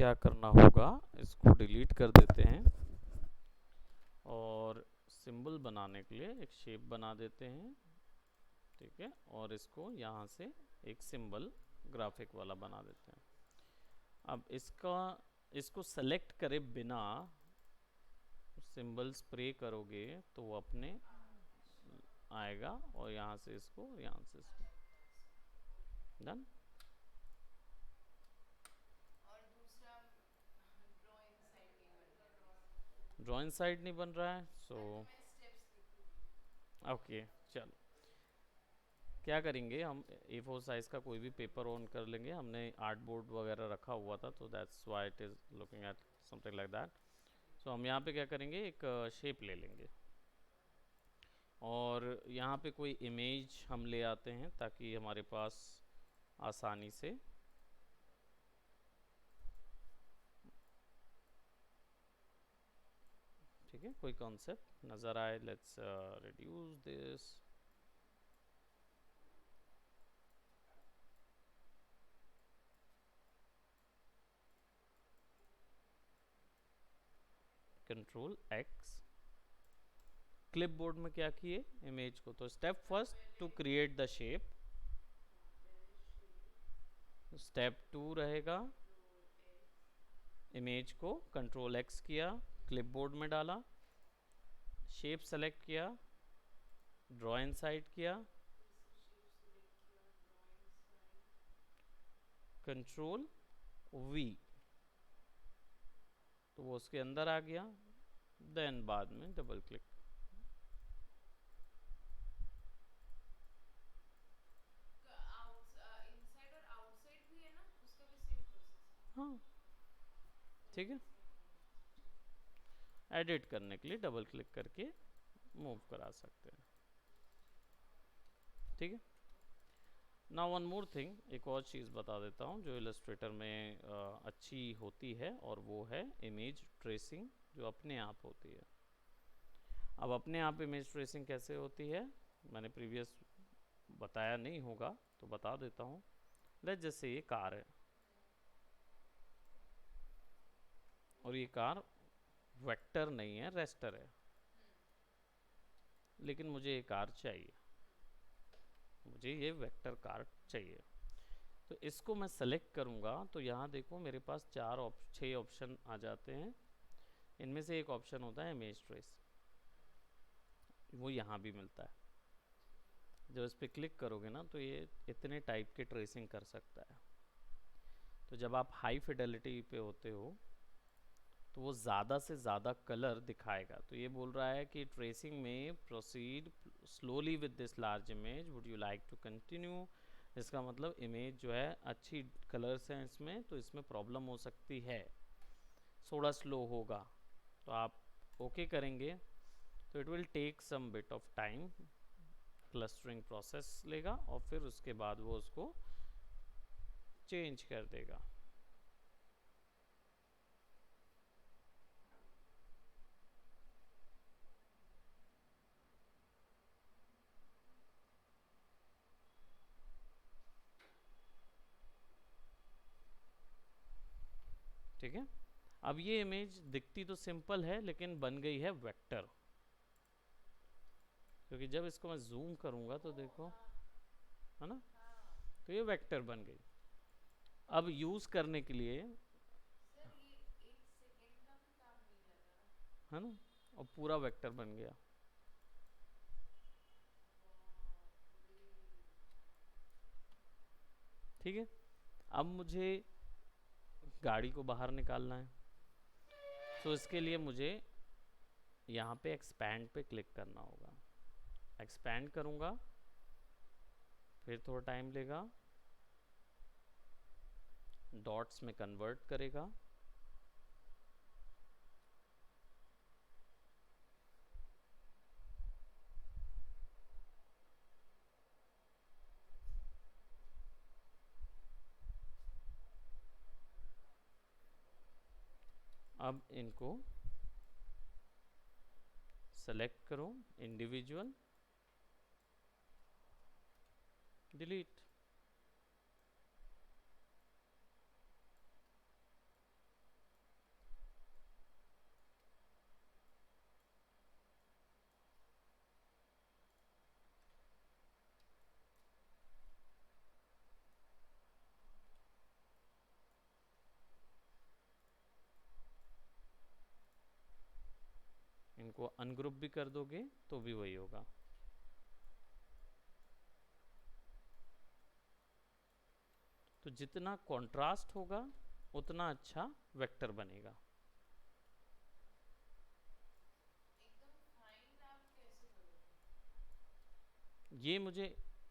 क्या करना होगा, इसको डिलीट कर देते हैं और सिंबल बनाने के लिए एक शेप बना देते हैं। ठीक है, और इसको यहाँ से एक सिंबल ग्राफिक वाला बना देते हैं। अब इसको सेलेक्ट करे बिना सिंबल स्प्रे करोगे तो वो अपने आएगा, और यहाँ से इसको डन। ड्राइंग साइड नहीं बन रहा है, सो ओके चलो क्या करेंगे हम, A4 साइज का कोई भी पेपर ऑन कर लेंगे। हमने आर्ट बोर्ड वगैरह रखा हुआ था, तो that's why it is looking at something like that. So हम यहाँ पे क्या करेंगे, एक शेप ले लेंगे और यहाँ पे कोई इमेज हम ले आते हैं ताकि हमारे पास आसानी से ठीक है कोई कॉन्सेप्ट नज़र आए। Let's reduce this. Control X. Clipboard में क्या किए, इमेज को, तो step first to create the shape, step two रहेगा इमेज को कंट्रोल एक्स किया, क्लिपबोर्ड में डाला, शेप सेलेक्ट किया, ड्रॉ इनसाइड किया, कंट्रोल वी, तो वो उसके अंदर आ गया। देन बाद में डबल क्लिक। हाँ ठीक है, एडिट करने के लिए डबल क्लिक करके मूव करा सकते हैं। ठीक है, ना वन मोर थिंग, एक और चीज़ बता देता हूँ जो इलस्ट्रेटर में अच्छी होती है, और वो है इमेज ट्रेसिंग जो अपने आप होती है। अब अपने आप इमेज ट्रेसिंग कैसे होती है, मैंने प्रीवियस बताया नहीं होगा तो बता देता हूँ। लेट जैसे ये कार है और ये कार वेक्टर नहीं है, रेस्टर है, लेकिन मुझे ये कार चाहिए, मुझे ये वेक्टर कार चाहिए। तो इसको मैं सेलेक्ट करूँगा तो यहाँ देखो मेरे पास 6 ऑप्शन आ जाते हैं। इनमें से एक ऑप्शन होता है इमेज ट्रेस, वो यहाँ भी मिलता है। जब इस पर क्लिक करोगे ना तो ये इतने टाइप के ट्रेसिंग कर सकता है। तो जब आप हाई फिडेलिटी पे होते हो तो वो ज़्यादा से ज़्यादा कलर दिखाएगा। तो ये बोल रहा है कि ट्रेसिंग में proceed slowly with this large image, would you like to continue. इसका मतलब इमेज जो है अच्छी कलर्स हैं इसमें, तो इसमें प्रॉब्लम हो सकती है, थोड़ा स्लो होगा। तो आप ओके करेंगे तो it will take some bit of time, clustering process लेगा और फिर उसके बाद वो उसको चेंज कर देगा। ठीक है, अब ये इमेज दिखती तो सिंपल है लेकिन बन गई है वेक्टर, क्योंकि जब इसको मैं जूम करूंगा तो देखो, है ना, तो ये वेक्टर बन गई। अब यूज करने के लिए, है ना, और पूरा वेक्टर बन गया। ठीक है, अब मुझे गाड़ी को बाहर निकालना है, तो इसके लिए मुझे यहाँ पे एक्सपैंड पे क्लिक करना होगा। एक्सपैंड करूँगा, फिर थोड़ा टाइम लेगा, डॉट्स में कन्वर्ट करेगा, अब इनको सेलेक्ट करो, इंडिविजुअल, डिलीट। उनको अनग्रुप भी कर दोगे तो भी वही होगा। तो जितना कंट्रास्ट होगा उतना अच्छा वेक्टर बनेगा। एकदम फाइन आप कैसे करोगे? ये मुझे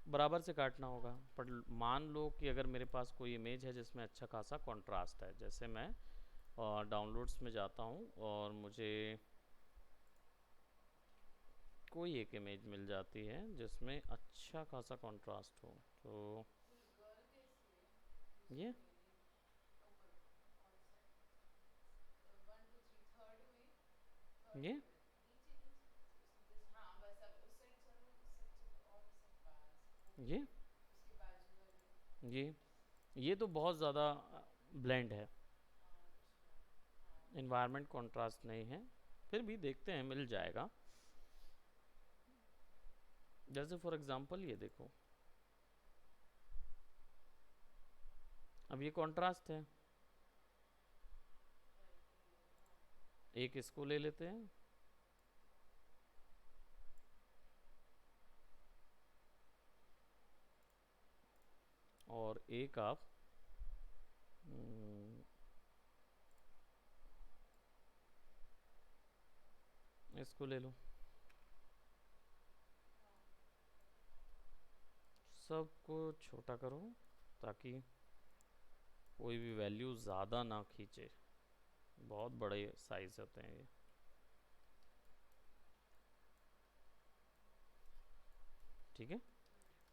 बराबर से काटना होगा, पर मान लो कि अगर मेरे पास कोई इमेज है जिसमें अच्छा खासा कंट्रास्ट है, जैसे मैं डाउनलोड्स में जाता हूँ और मुझे कोई एक इमेज मिल जाती है जिसमें अच्छा खासा कंट्रास्ट हो, तो कोई गर्ल कैसी है ये जिसको मेरी ऊपर ऑन साइड 1 2 3 थर्ड में, थर्ड ये में नीचे नीचे नीचे उसके जस्ट, हाँ बस अब उस साइड चलो उस साइड चलो और उस साइड, बस वो ये उसके बाजू वाले। ये ये तो बहुत ज़्यादा ब्लेंड है, अच्छा हाँ इन्वायरमेंट कंट्रास्ट नहीं है, फिर भी देखते हैं मिल जाएगा। जैसे फॉर एग्जांपल ये देखो, अब ये कंट्रास्ट है, राइट ये हाँ। एक इसको ले लेते हैं और एक आप इसको ले लो, हाँ सबको छोटा करो ताकि कोई भी वैल्यू ज़्यादा ना खींचे, बहुत बड़े साइज होते हैं ये। ठीक है,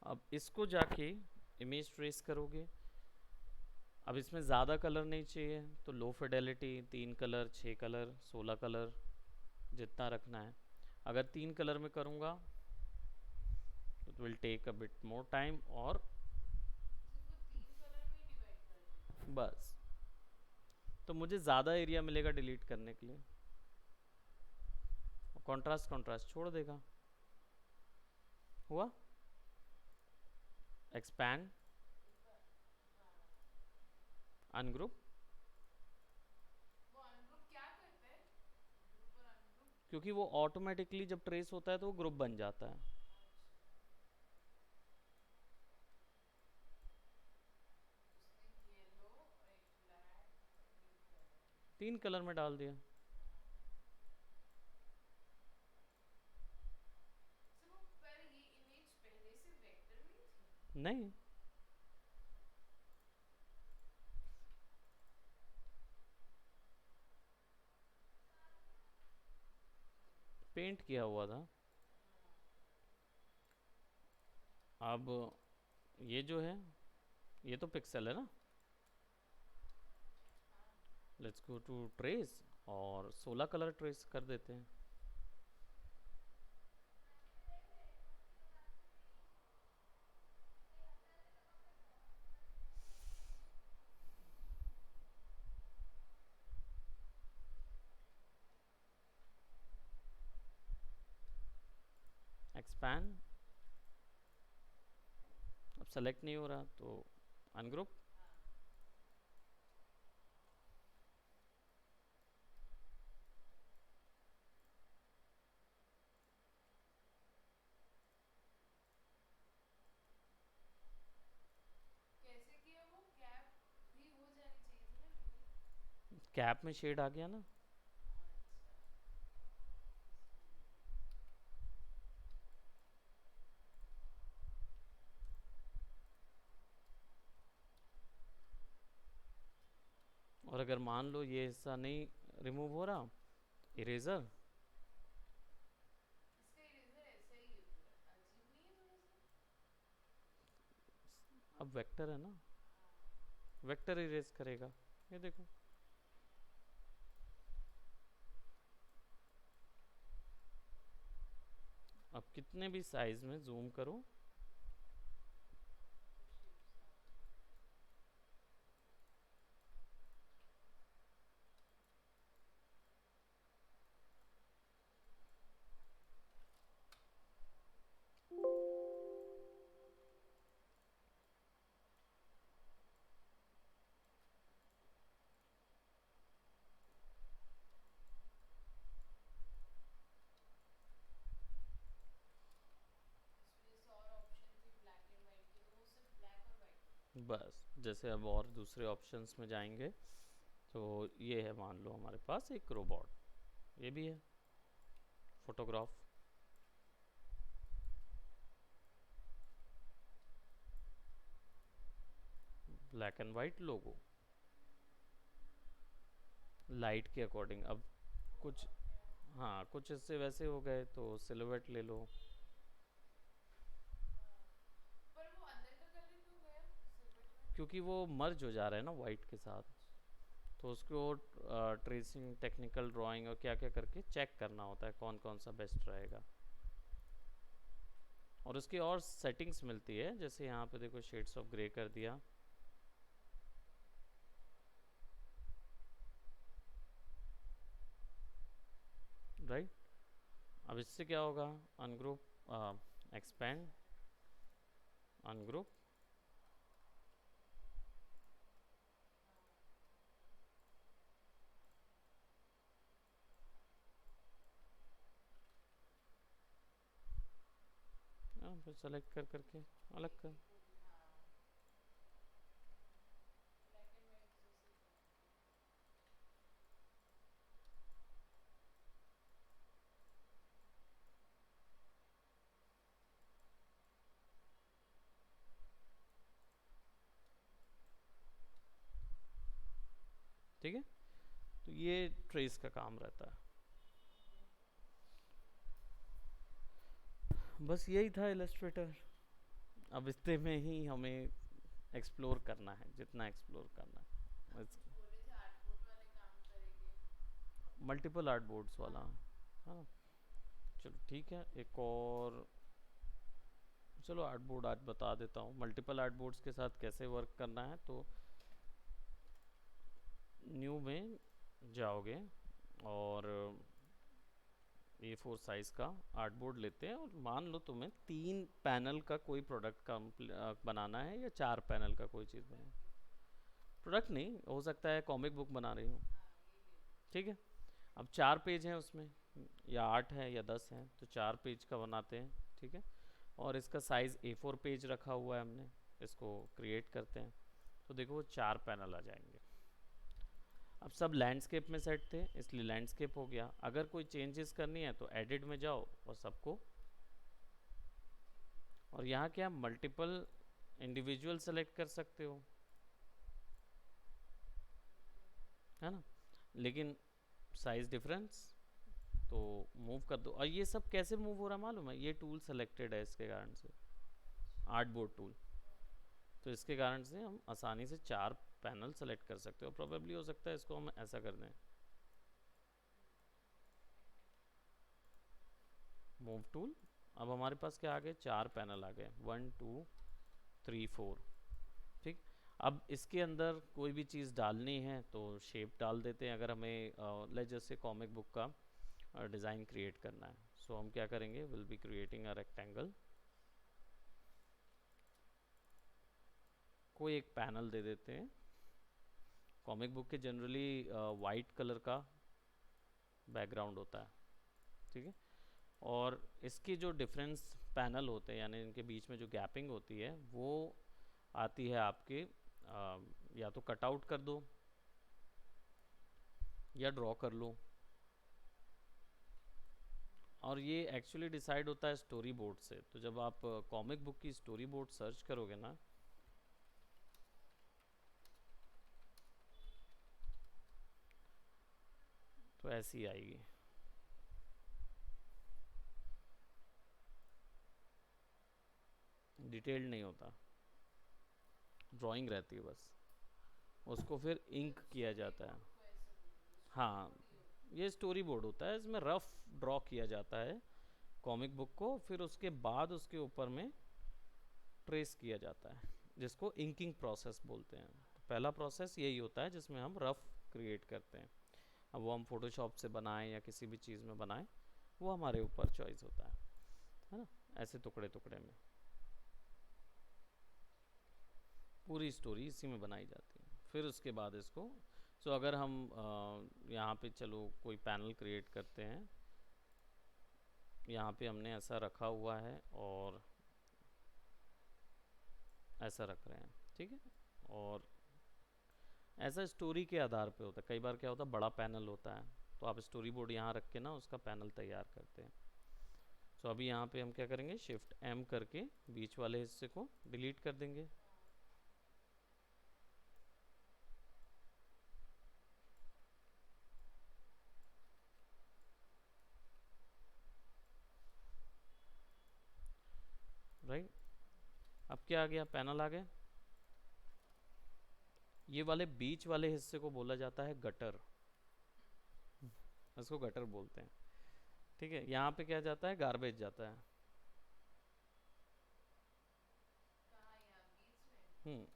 अब इसको जाके इमेज ट्रेस करोगे। अब इसमें ज़्यादा कलर नहीं चाहिए तो low fidelity, 3 colour, 6 colour, 16 colour, जितना रखना है। अगर 3 कलर में करूँगा तो it will take a bit more time, और सिर्फ वो 3 कलर में ही डिवाइड कर देगा। बस तो मुझे ज़्यादा एरिया मिलेगा डिलीट करने के लिए, कॉन्ट्रास्ट कॉन्ट्रास्ट छोड़ देगा। हुआ एक्सपैंड, एक बार हाँ। अनग्रुप, वो अनग्रुप क्या करता है? ग्रुप और अनग्रुप? क्योंकि वो ऑटोमेटिकली जब ट्रेस होता है तो वो ग्रुप बन जाता है। अच्छा उसने येलो और एक ब्लैक और 3 कलर। 3 कलर में डाल दिया। हाँ सर वो, पर ये इमेज पहले से वेक्टर में थी? नहीं, पेंट किया हुआ था। हाँ अब ये जो है ये तो पिक्सल है ना, हाँ लेट्स गो टू ट्रेस और 16 कलर ट्रेस कर देते हैं। एक्सपैंड, अब सेलेक्ट नहीं हो रहा तो अनग्रुप, हाँ। कैसे किया वो? कैप भी हो जानी चाहिए थी ना डिलीट? कैप में शेड आ गया ना। अच्छा इसलिए। और अगर मान लो ये हिस्सा नहीं रिमूव हो रहा, इरेजर, इसका इरेजर ऐसा ही है पूरा, अजीब नहीं है थोड़ा सा? अब वेक्टर है ना, हाँ वेक्टर इरेज करेगा, ये देखो। अब कितने भी साइज में जूम करो, वो शेप्स आ रहे हैं। बस जैसे अब और दूसरे ऑप्शंस में जाएंगे तो ये है, मान लो हमारे पास एक रोबोट, ये भी है photograph, black and white logo, light के अकॉर्डिंग। अब वो कुछ, अपने आप हाँ कुछ इससे वैसे हो गए तो सिलुएट ले लो, हाँ, पर वो अंदर का कलर क्यों गया सिल्वर में? क्योंकि वो मर्ज हो जा रहा है ना वाइट के साथ, अच्छा। तो उसको ट्रेसिंग, टेक्निकल ड्राइंग और क्या क्या करके चेक करना होता है कौन कौन सा बेस्ट रहेगा। और उसकी और सेटिंग्स मिलती है, जैसे यहाँ पे देखो शेड्स ऑफ ग्रे कर दिया, राइट। अब इससे क्या होगा, अनग्रुप, एक्सपेंड, अनग्रुप, फिर सेलेक्ट कर करके अलग कर। पूरी हाँ, ब्लैक एंड वाइट जैसे ही करना है। ठीक है, तो ये ट्रेस का काम रहता है। बस यही था इलस्ट्रेटर। अब इतने में ही हमें एक्सप्लोर करना है, जितना एक्सप्लोर करना है। आप कुछ बोले थे आर्टबोर्ड वाले काम करेंगे। मल्टीपल आर्ट बोर्ड्स वाला, हाँ। हाँ। चलो ठीक है, एक और, चलो आर्ट बोर्ड आज बता देता हूँ। मल्टीपल आर्ट बोर्ड्स के साथ कैसे वर्क करना है, तो न्यू में जाओगे और A4 साइज का आर्ट बोर्ड लेते हैं, और मान लो तुम्हें 3 पैनल का कोई प्रोडक्ट का बनाना है, या 4 पैनल का कोई चीज़ बनाना है। प्रोडक्ट नहीं हो सकता है, कॉमिक बुक बना रही हूँ, हाँ ये ले लो। ठीक है। अब 4 पेज हैं उसमें, या 8 है या 10 हैं, तो 4 पेज का बनाते हैं, ठीक है। और इसका साइज़ A4 पेज रखा हुआ है हमने, इसको क्रिएट करते हैं, तो देखो वो 4 पैनल आ जाएंगे। अब सब लैंडस्केप में सेट थे, इसलिए लैंडस्केप हो गया। अगर कोई चेंजेस करनी है तो एडिट में जाओ और सबको, और यहाँ क्या मल्टीपल इंडिविजुअल सेलेक्ट कर सकते हो, है ना, लेकिन साइज डिफरेंस तो मूव कर दो। और ये सब कैसे मूव हो रहा है मालूम है, ये टूल सेलेक्टेड है इसके कारण से, अच्छा। आर्ट बोर्ड टूल, तो इसके कारण से हम आसानी से 4 पैनल सेलेक्ट कर सकते हो। प्रोबेबली हो सकता है इसको हम ऐसा कर दें, मूव टूल। अब हमारे पास क्या आ गए, 4 पैनल आ गए, 1 2 3 4, ठीक। अब इसके अंदर कोई भी चीज़ डालनी है तो शेप डाल देते हैं। अगर हमें ले जैसे कॉमिक बुक का डिज़ाइन क्रिएट करना है, सो हम क्या करेंगे, will be creating a rectangle, कोई एक पैनल दे देते हैं। कॉमिक बुक के जनरली वाइट कलर का बैकग्राउंड होता है, ठीक है। और इसके जो डिफरेंस पैनल होते हैं, यानी इनके बीच में जो गैपिंग होती है, वो आती है आपके या तो कटआउट कर दो या ड्रॉ कर लो। और ये एक्चुअली डिसाइड होता है स्टोरी बोर्ड से। तो जब आप कॉमिक बुक की स्टोरी बोर्ड सर्च करोगे ना, तो ऐसी आएगी, डिटेल्ड नहीं होता, ड्राइंग रहती है बस, उसको फिर इंक मतलब किया स्टोरी जाता है। बोर्ड को ऐसे बोलोगे, स्टोरी हाँ, बोर्ड ही होता है। ये स्टोरी बोर्ड होता है, इसमें रफ ड्रॉ किया जाता है कॉमिक बुक को, फिर उसके बाद उसके ऊपर में ट्रेस किया जाता है, जिसको इंकिंग प्रोसेस बोलते हैं। तो पहला प्रोसेस यही होता है जिसमें हम रफ क्रिएट करते हैं। अब वो हम फोटोशॉप से बनाएं या किसी भी चीज़ में बनाएं, वो हमारे ऊपर चॉइस होता है ना। ऐसे टुकड़े टुकड़े में पूरी स्टोरी इसी में बनाई जाती है। फिर उसके बाद इसको, सो अगर हम यहाँ पे चलो कोई पैनल क्रिएट करते हैं, यहाँ पे हमने ऐसा रखा हुआ है और ऐसा रख रहे हैं, ठीक है। और ऐसा स्टोरी के आधार पे होता है। कई बार क्या होता है, बड़ा पैनल होता है, तो आप स्टोरी बोर्ड यहाँ रख के ना उसका पैनल तैयार करते हैं। सो अभी यहाँ पे हम क्या करेंगे, शिफ्ट एम करके बीच वाले हिस्से को डिलीट कर देंगे। राइट, अब क्या आ गया, पैनल आ गया। ये वाले बीच वाले हिस्से को बोला जाता है गटर, इसको गटर बोलते हैं। ठीक है, यहाँ पे क्या जाता है, गार्बेज जाता है। कहाँ यहाँ बीच में?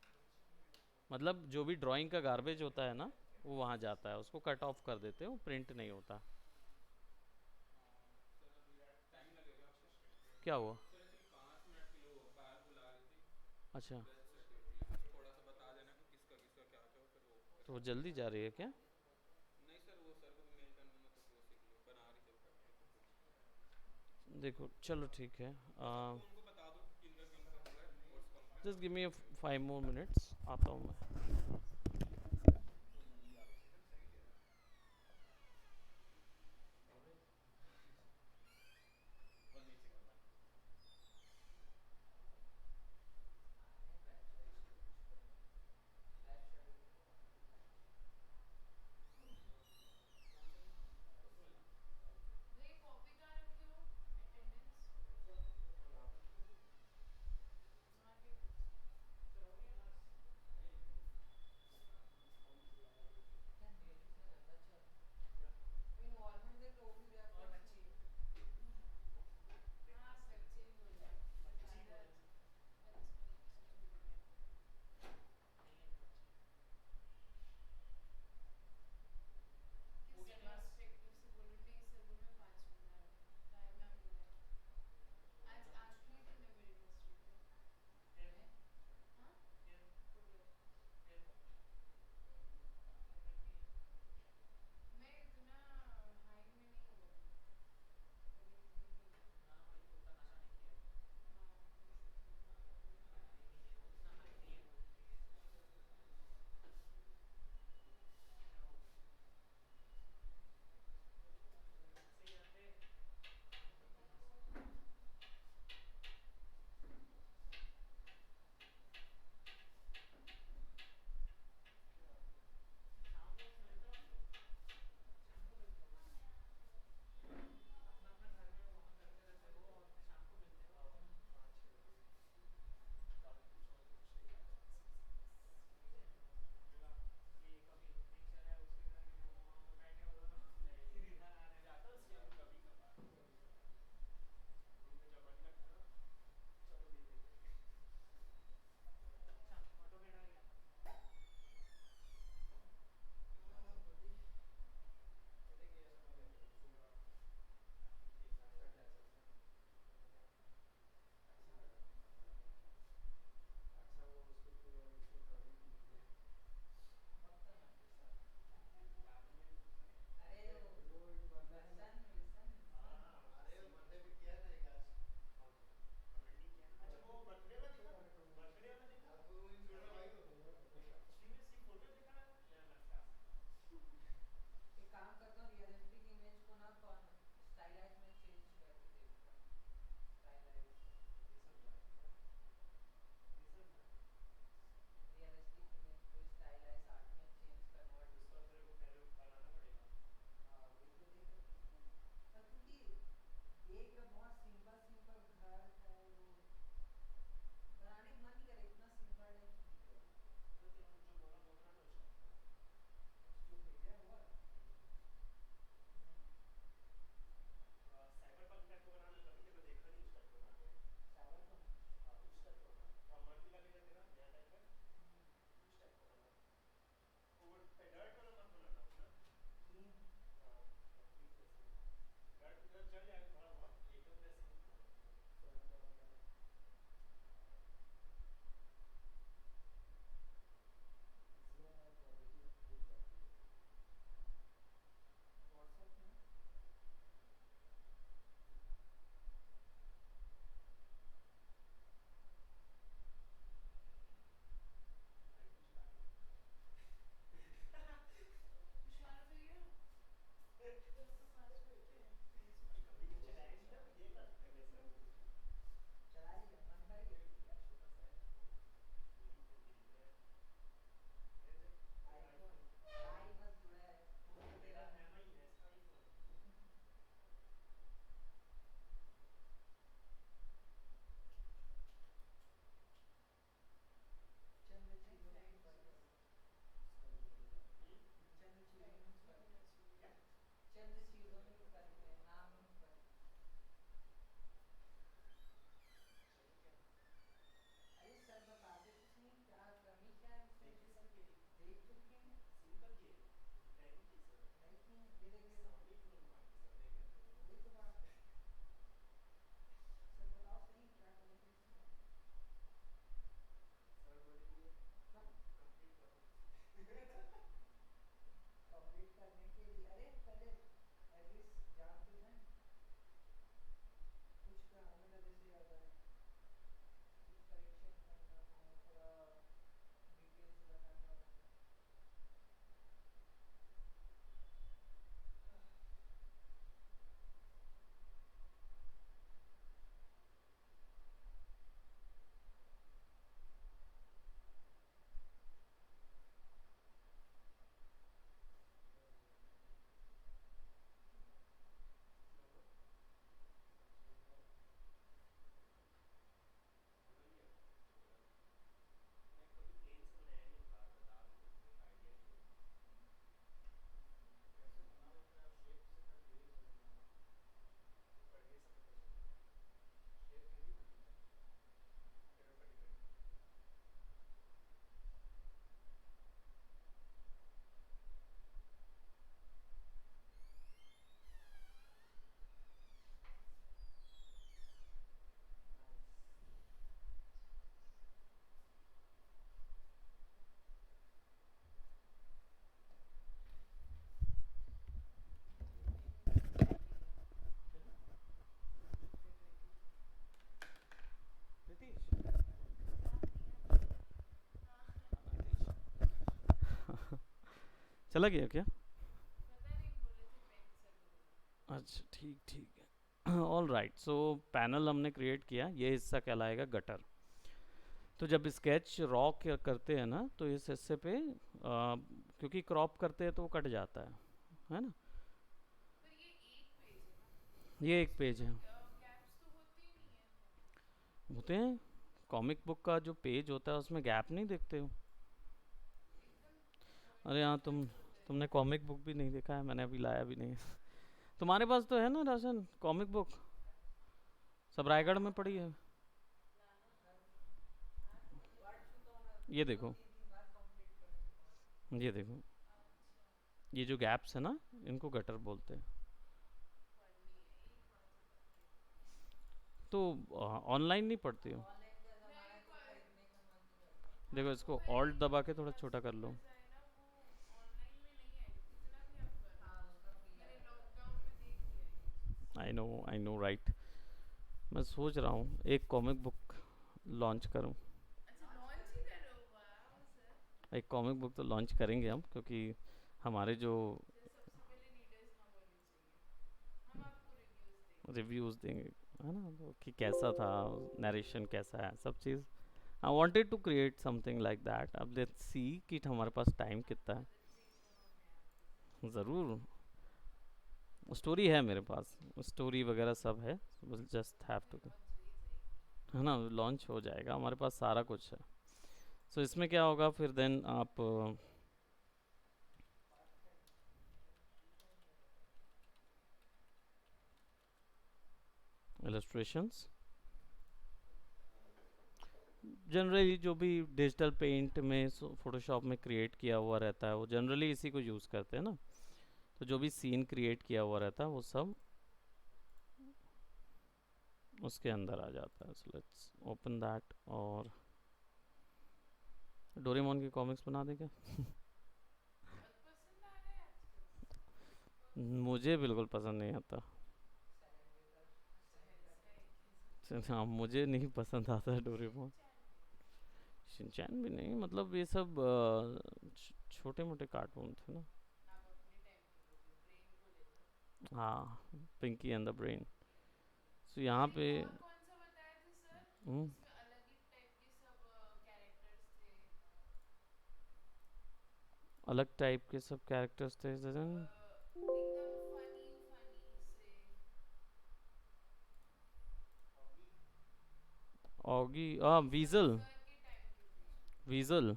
मतलब जो भी ड्राइंग का गार्बेज होता है ना, वो वहाँ जाता है, उसको कट ऑफ कर देते हैं, वो प्रिंट नहीं होता। क्या हुआ? अच्छा, तो वो जल्दी जा रही है क्या? देखो चलो ठीक है, just give me 5 more minutes, आता हूँ मैं। भैया कॉपी कहाँ रखे हो? अटेंडेंस? हाँ ठीक है। चला गया क्या? पता नहीं बोले थे पेंसिल बोले। अच्छा ठीक ठीक है। ऑल राइट, सो पैनल हमने क्रिएट किया, ये हिस्सा कहलाएगा गटर। तो जब स्केच रॉ करते हैं ना तो इस हिस्से पे क्योंकि क्रॉप करते हैं तो वो कट जाता है ना। पर ये एक पेज है ना, ये एक इसमें पेज तो है। गैप्स तो होते ही नहीं है। होते हैं, कॉमिक बुक का जो पेज होता है उसमें गैप नहीं देखते हो? एकदम अरे हाँ, पॉइंट होते हैं। तुमने कॉमिक बुक भी नहीं देखा है, मैंने अभी लाया भी नहीं है। तुम्हारे पास तो है ना राशन कॉमिक बुक, सब रायगढ़ में पड़ी है। ये देखो, ये देखो, ये जो गैप्स है ना, इनको गटर बोलते हैं। फनी है, एक बात बताती हूँ। तो ऑनलाइन नहीं पढ़ती हो? मेरे पास देखो, हाँ वो इसको है, ऑल्ट लेकिन दबा के मेरे थोड़ा पास छोटा जो कर लो। मजा है ना वो ऑनलाइन में नहीं है, कितना भी आप कर लो। मैंने लॉकडाउन में देख लिया ये चीज। I know right. मैं सोच रहा हूँ एक कॉमिक बुक लॉन्च करूँ। अच्छा लॉन्च ही करो, वाह सर। एक कॉमिक बुक तो लॉन्च करेंगे हम, क्योंकि हमारे जो सर सबसे पहले रीडर्स हम होने चाहिए, हम आपको रिव्यूज देंगे। रिव्यूज़ देंगे, है ना, तो कि कैसा था, नरेशन कैसा है, सब चीज़। I wanted to create something like that. अब लेट्स सी कि हमारे पास टाइम कितना आपको अलग चीज बनाना है आपके साथ। है। ज़रूर, स्टोरी है मेरे पास, स्टोरी वगैरह सब है, बस जस्ट हैव फिर टू, लॉन्च हो ही जाएगी। है ना, लॉन्च हो जाएगा, हमारे पास सारा कुछ है। सो इसमें क्या होगा फिर देन आप इलस्ट्रेशंस जनरली जो भी डिजिटल पेंट में फोटोशॉप में क्रिएट किया हुआ रहता है वो जनरली इसी को यूज़ करते हैं ना। तो जो भी सीन क्रिएट किया हुआ रहता है वो सब उसके अंदर आ जाता है। सो लेट्स ओपन दैट, और डोरेमोन की कॉमिक्स बना दें क्या? बहुत पसंद आ रहा है आजकल। मुझे बिल्कुल पसंद नहीं आता। अच्छा ऐसा है क्या सब? हाँ, मुझे नहीं पसंद आता है डोरेमोन। शिनचैन भी नहीं। शिनचैन भी नहीं, मतलब ये सब छोटे मोटे कार्टून थे ना। आप अपने टाइम के बोल रहे हो, ब्रेन को ले लो। हाँ, पिंकी एंड द ब्रेन। सो यहाँ एक पे और कौन सा बताए थे सर, हम्म, जिसमें अलग ही टाइप के सब कैरेक्टर्स थे। अलग टाइप के सब कैरेक्टर्स थे जजन। एकदम फनी फनी से। ऑगी, हाँ, वीजल। सर के टाइम के पूछ रही हूँ। वीजल,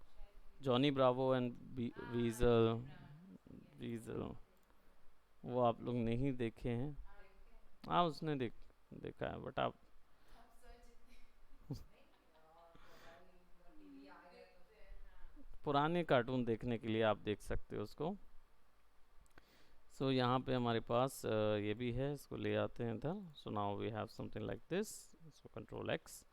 शायद जॉनी वीजल। ब्रावो एंड हाँ वीजल। जॉनी ब्रावो, यस वीजल, वही थे। वो आप लोग नहीं देखे हैं? आप देखे हैं? हाँ, उसने देखा है, बट आप आप सर जितने देखते हैं हाँ। पुराने कार्टून देखने के लिए आप देख सकते हो उसको। सो यहाँ पे हमारे पास ये भी है, इसको ले आते हैं इधर। So now we have something like this. So control X,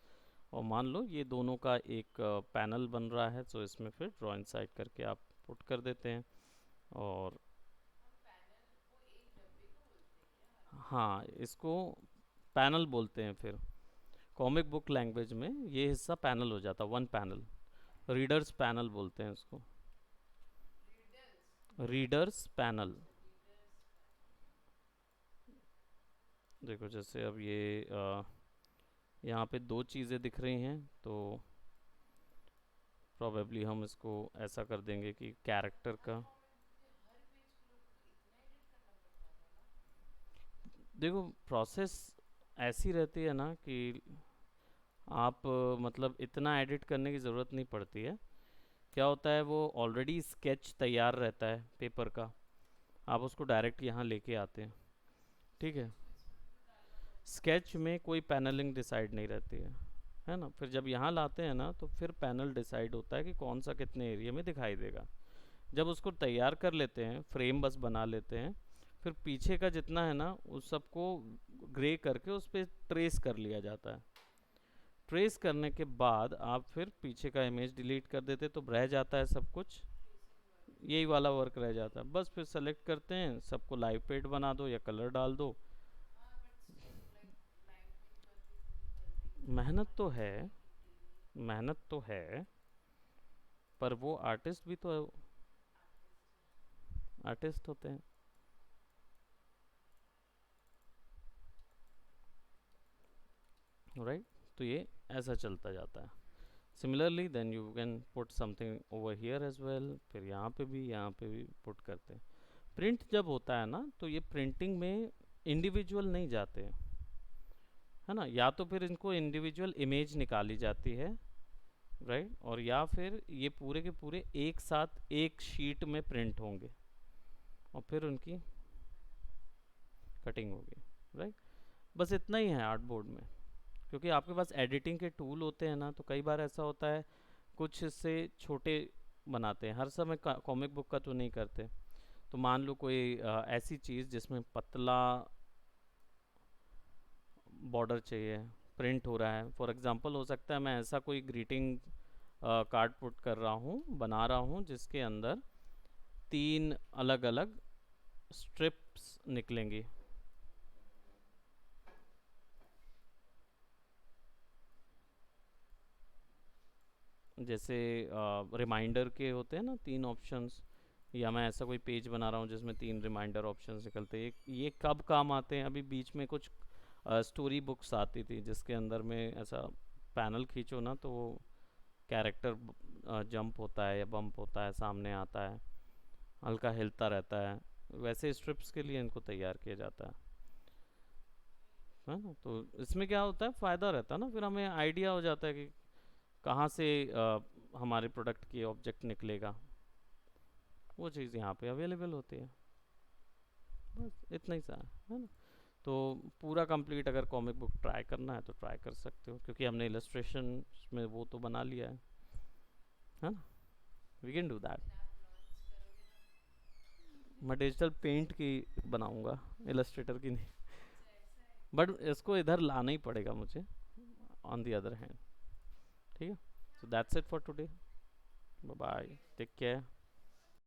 और मान लो ये दोनों का एक पैनल बन रहा है, तो इसमें फिर ड्रॉ इनसाइड करके आप पुट कर देते हैं। और हम पैनल वो एक डब्बे को बोलते हैं क्या आर्टिस्ट? हाँ, इसको पैनल बोलते हैं फिर कॉमिक बुक लैंग्वेज में। ये हिस्सा पैनल हो जाता, वन पैनल, रीडर्स पैनल बोलते हैं इसको। रिडल्स। Readers panel. अच्छा रीडर्स पैनल। देखो जैसे अब ये यहाँ पे दो चीज़ें दिख रही हैं, तो प्रोबेबली हम इसको ऐसा कर देंगे कि कैरेक्टर हर का। कॉमिक बुक के हर पेज के लोग को इतना एडिट करना पड़ता था ना। देखो प्रोसेस ऐसी रहती है ना कि आप मतलब इतना एडिट करने की ज़रूरत नहीं पड़ती है। क्या होता है, वो ऑलरेडी स्केच तैयार रहता है पेपर का, आप उसको डायरेक्ट यहाँ लेके आते हैं। ठीक है, स्केच को इसमें भी तो डालना पड़ता है। स्केच में कोई पैनलिंग डिसाइड नहीं रहती है ना। फिर जब यहाँ लाते हैं ना तो फिर पैनल डिसाइड होता है कि कौन सा कितने एरिया में दिखाई देगा। जब उसको तैयार कर लेते हैं, फ्रेम बस बना लेते हैं, फिर पीछे का जितना है ना उस सबको ग्रे करके उस पर ट्रेस कर लिया जाता है। ट्रेस करने के बाद आप फिर पीछे का इमेज डिलीट कर देते, तो रह जाता है सब कुछ, ट्रेसिंग वर्क। यही वाला वर्क रह जाता है। बस फिर सेलेक्ट करते हैं, सबको लाइव पेड बना दो या कलर डाल दो। हाँ but still like live paint करके पूरी कलरिंग करके मेहनत तो है, आर्टिस्ट की डिटेलिंग। मेहनत तो है, पर वो आर्टिस्ट भी तो आर्टिस्ट है। आर्टिस्ट होते हैं। राइट, तो ये ऐसा चलता जाता है। Similarly then you can put something over here as well, फिर यहाँ पे भी पुट करते हैं। प्रिंट जब होता है ना, तो ये प्रिंटिंग में इंडिविजुअल नहीं जाते हैं, है ना, या तो फिर इनको इंडिविजुअल इमेज निकाली जाती है, राइट, और या फिर ये पूरे के पूरे एक साथ एक शीट में प्रिंट होंगे और फिर उनकी कटिंग होगी, राइट। बस इतना ही है आर्ट बोर्ड में, क्योंकि आपके पास एडिटिंग के टूल होते हैं ना, तो कई बार ऐसा होता है कुछ हिस्से छोटे बनाते हैं, हर समय कॉमिक बुक का तो नहीं करते। तो मान लो कोई ऐसी चीज़ जिसमें पतला बॉर्डर चाहिए, प्रिंट हो रहा है, फॉर एग्जांपल हो सकता है मैं ऐसा कोई ग्रीटिंग कार्ड पुट कर रहा हूँ, बना रहा हूँ, जिसके अंदर 3 अलग अलग स्ट्रिप्स निकलेंगी, जैसे रिमाइंडर के होते हैं ना 3 ऑप्शंस, या मैं ऐसा कोई पेज बना रहा हूँ जिसमें 3 रिमाइंडर ऑप्शंस निकलते हैं। ये कब काम आते हैं? अभी बीच में कुछ स्टोरी बुक्स आती थी जिसके अंदर में ऐसा पैनल खींचो ना, तो वो कैरेक्टर जंप होता है या बम्प होता है, सामने आता है, हल्का हिलता रहता है। वैसे स्ट्रिप्स के लिए इनको तैयार किया जाता है ना। तो इसमें क्या होता है, फ़ायदा रहता है ना, फिर हमें आइडिया हो जाता है कि कहाँ से हमारे प्रोडक्ट की ऑब्जेक्ट निकलेगा, वो चीज़ यहाँ पे अवेलेबल होती है। बस इतना ही सा है ना। तो पूरा कंप्लीट अगर कॉमिक बुक ट्राई करना है तो ट्राई कर सकते हो, क्योंकि हमने इलस्ट्रेशन में वो तो बना लिया है ना, वी कैन डू दैट। लेकिन आप लॉन्च करोगे ना? मैं डिजिटल पेंट की बनाऊंगा, इलस्ट्रेटर की नहीं, अच्छा ऐसा है बट क्या? इसको इधर लाना ही पड़ेगा मुझे, ऑन दी अदर हैंड। ठीक है, so that's it for today, bye bye, ठीक है। Take care.